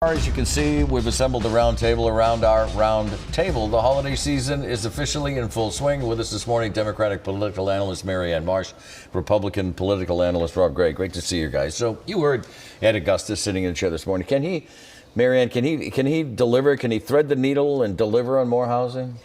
As you can see, we've assembled a round table around our round table. The holiday season is officially in full swing. With us this morning, Democratic political analyst Marianne Marsh, Republican political analyst Rob Gray. Great to see you guys. So you heard Ed Augustus sitting in the chair this morning. Marianne, can he deliver? Can he thread the needle and deliver on more housing?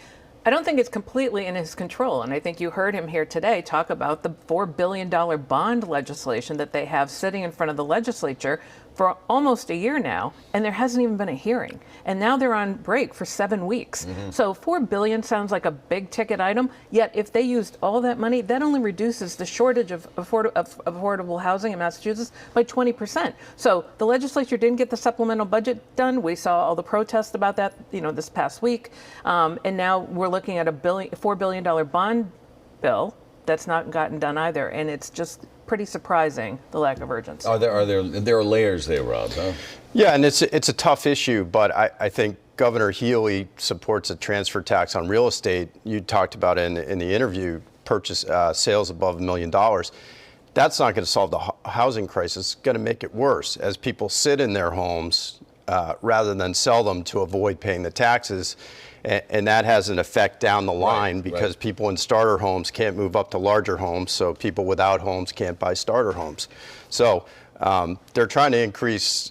I don't think it's completely in his control. And I think you heard him here today talk about the $4 billion bond legislation that they have sitting in front of the legislature for almost a year now, and there hasn't even been a hearing. And now they're on break for 7 weeks. So $4 billion sounds like a big ticket item, yet if they used all that money, that only reduces the shortage of affordable housing in Massachusetts by 20%. So the legislature didn't get the supplemental budget done. We saw all the protests about that, this past week. And now we're looking at a $4 billion bond bill that's not gotten done either. And it's just pretty surprising, the lack of urgency. There are layers there, Rob, huh? Yeah, and it's a tough issue, but I think Governor Healy supports a transfer tax on real estate. You talked about in the interview, sales above $1 million. That's not going to solve the housing crisis. It's going to make it worse as people sit in their homes rather than sell them to avoid paying the taxes. And that has an effect down the line because people in starter homes can't move up to larger homes, so people without homes can't buy starter homes. So they're trying to increase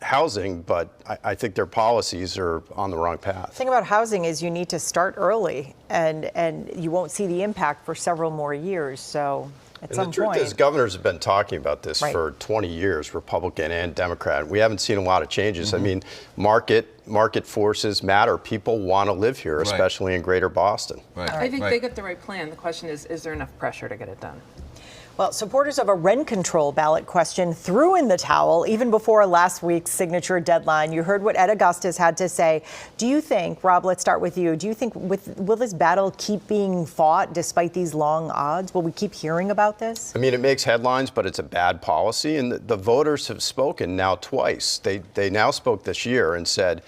housing, but I think their policies are on the wrong path. The thing about housing is you need to start early, and you won't see the impact for several more years. So at some point, the truth is, governors have been talking about this for 20 years, Republican and Democrat. We haven't seen a lot of changes. I mean, market forces matter. People want to live here, especially in Greater Boston. I think they got the right plan. The question is there enough pressure to get it done? Well, supporters of a rent control ballot question threw in the towel even before last week's signature deadline. You heard what Ed Augustus had to say. Do you think, Rob, let's start with you. Do you think will this battle keep being fought despite these long odds? Will we keep hearing about this? I mean, it makes headlines, but it's a bad policy. And the voters have spoken now twice. They now spoke this year and said,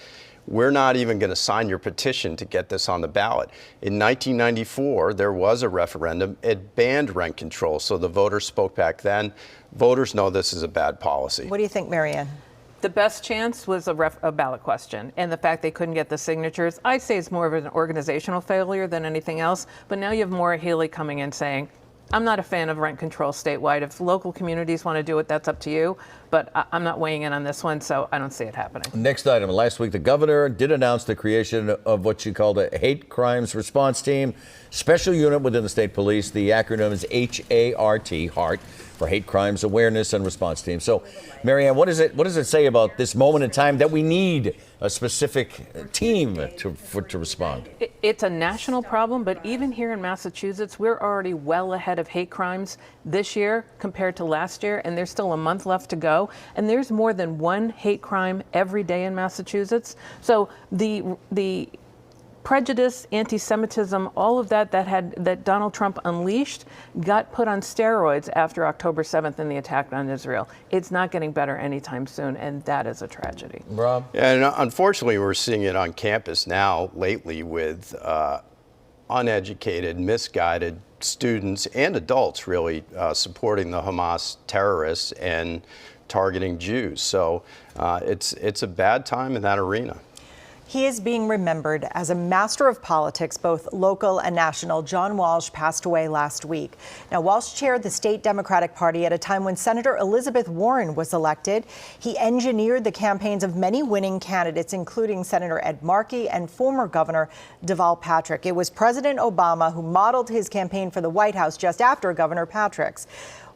we're not even going to sign your petition to get this on the ballot. In 1994, there was a referendum. It banned rent control. So the voters spoke back then. Voters know this is a bad policy. What do you think, Marianne? The best chance was a ballot question, and the fact they couldn't get the signatures, I'd say it's more of an organizational failure than anything else. But now you have Maura Healey coming in saying, I'm not a fan of rent control statewide. If local communities want to do it, that's up to you. But I'm not weighing in on this one, so I don't see it happening. Next item. Last week, the governor did announce the creation of what she called a hate crimes response team, special unit within the state police. The acronym is HART, HART, for Hate Crimes Awareness and Response Team. So, Marianne, what does it say about this moment in time that we need a specific team to respond? It's a national problem, but even here in Massachusetts, we're already well ahead of hate crimes this year compared to last year, and there's still a month left to go. And there's more than one hate crime every day in Massachusetts. So the prejudice, anti-Semitism, all of that Donald Trump unleashed got put on steroids after October 7th and the attack on Israel. It's not getting better anytime soon, and that is a tragedy. Rob? Yeah, and unfortunately, we're seeing it on campus now lately with uneducated, misguided students and adults really supporting the Hamas terrorists and targeting Jews. So it's a bad time in that arena. He is being remembered as a master of politics, both local and national. John Walsh passed away last week. Now, Walsh chaired the state Democratic Party at a time when Senator Elizabeth Warren was elected. He engineered the campaigns of many winning candidates, including Senator Ed Markey and former Governor Deval Patrick. It was President Obama who modeled his campaign for the White House just after Governor Patrick's.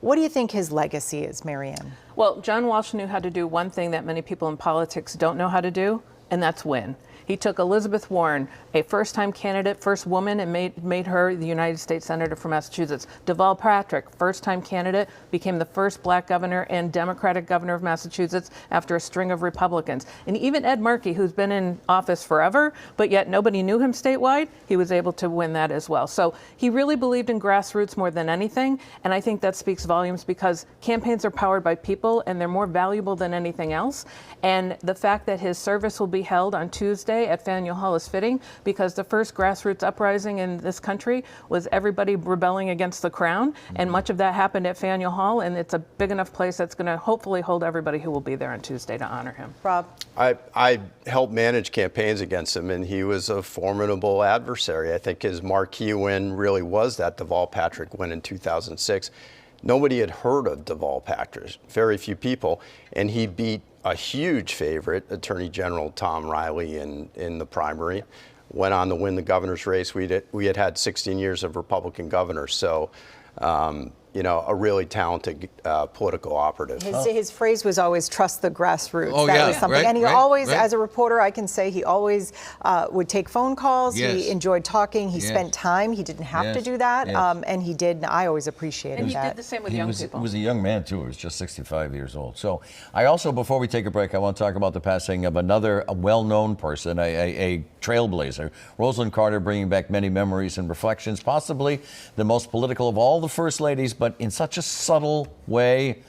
What do you think his legacy is, Marianne? Well, John Walsh knew how to do one thing that many people in politics don't know how to do, and that's win. He took Elizabeth Warren, a first-time candidate, first woman, and made her the United States Senator for Massachusetts. Deval Patrick, first-time candidate, became the first black governor and Democratic governor of Massachusetts after a string of Republicans. And even Ed Markey, who's been in office forever, but yet nobody knew him statewide, he was able to win that as well. So he really believed in grassroots more than anything, and I think that speaks volumes because campaigns are powered by people, and they're more valuable than anything else. And the fact that his service will be held on Tuesday Tuesday at Faneuil Hall is fitting because the first grassroots uprising in this country was everybody rebelling against the crown, and much of that happened at Faneuil Hall, and it's a big enough place that's going to hopefully hold everybody who will be there on Tuesday to honor him. Rob? I helped manage campaigns against him, and he was a formidable adversary. I think his marquee win really was that Deval Patrick win in 2006. Nobody had heard of Deval Patrick, very few people, and he beat a huge favorite, Attorney General Tom Riley, in the primary. Went on to win the governor's race. We had 16 years of Republican governors, so a really talented political operative. His phrase was always "trust the grassroots." Oh, That yeah, was something, right, and he right, always, right. as a reporter, I can say he always would take phone calls. Yes. He enjoyed talking. He Yes. spent time. He didn't have to Yes. do that, Yes. and he did. And I always appreciated And he that. did the same with He young was, people. was a young man, too. He was just 65 years old. So I also, before we take a break, I want to talk about the passing of another well-known person, a trailblazer. Rosalynn Carter, bringing back many memories and reflections, possibly the most political of all the first ladies, but in such a subtle way.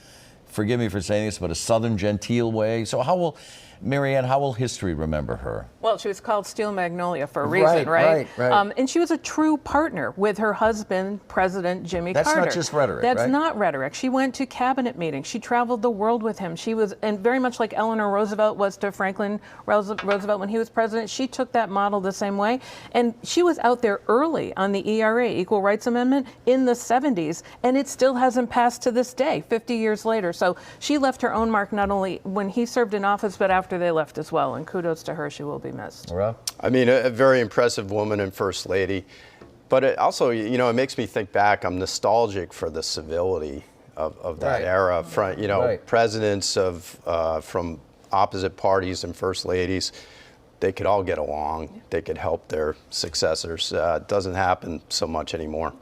Forgive me for saying this, but a Southern genteel way. So Marianne, how will history remember her? Well, she was called Steel Magnolia for a reason, right? Right. And she was a true partner with her husband, President Jimmy That's Carter. not just rhetoric, That's right? not rhetoric. She went to cabinet meetings. She traveled the world with him. She was, and very much like Eleanor Roosevelt was to Franklin Roosevelt when he was president, she took that model the same way. And she was out there early on the ERA, Equal Rights Amendment, in the 70s, and it still hasn't passed to this day, 50 years later. So she left her own mark not only when he served in office, but after they left as well. And kudos to her. She will be missed. Rob? I mean, a very impressive woman and First Lady. But it also, it makes me think back. I'm nostalgic for the civility of that Right. era. Right. Presidents from opposite parties and First Ladies, they could all get along. They could help their successors. It doesn't happen so much anymore.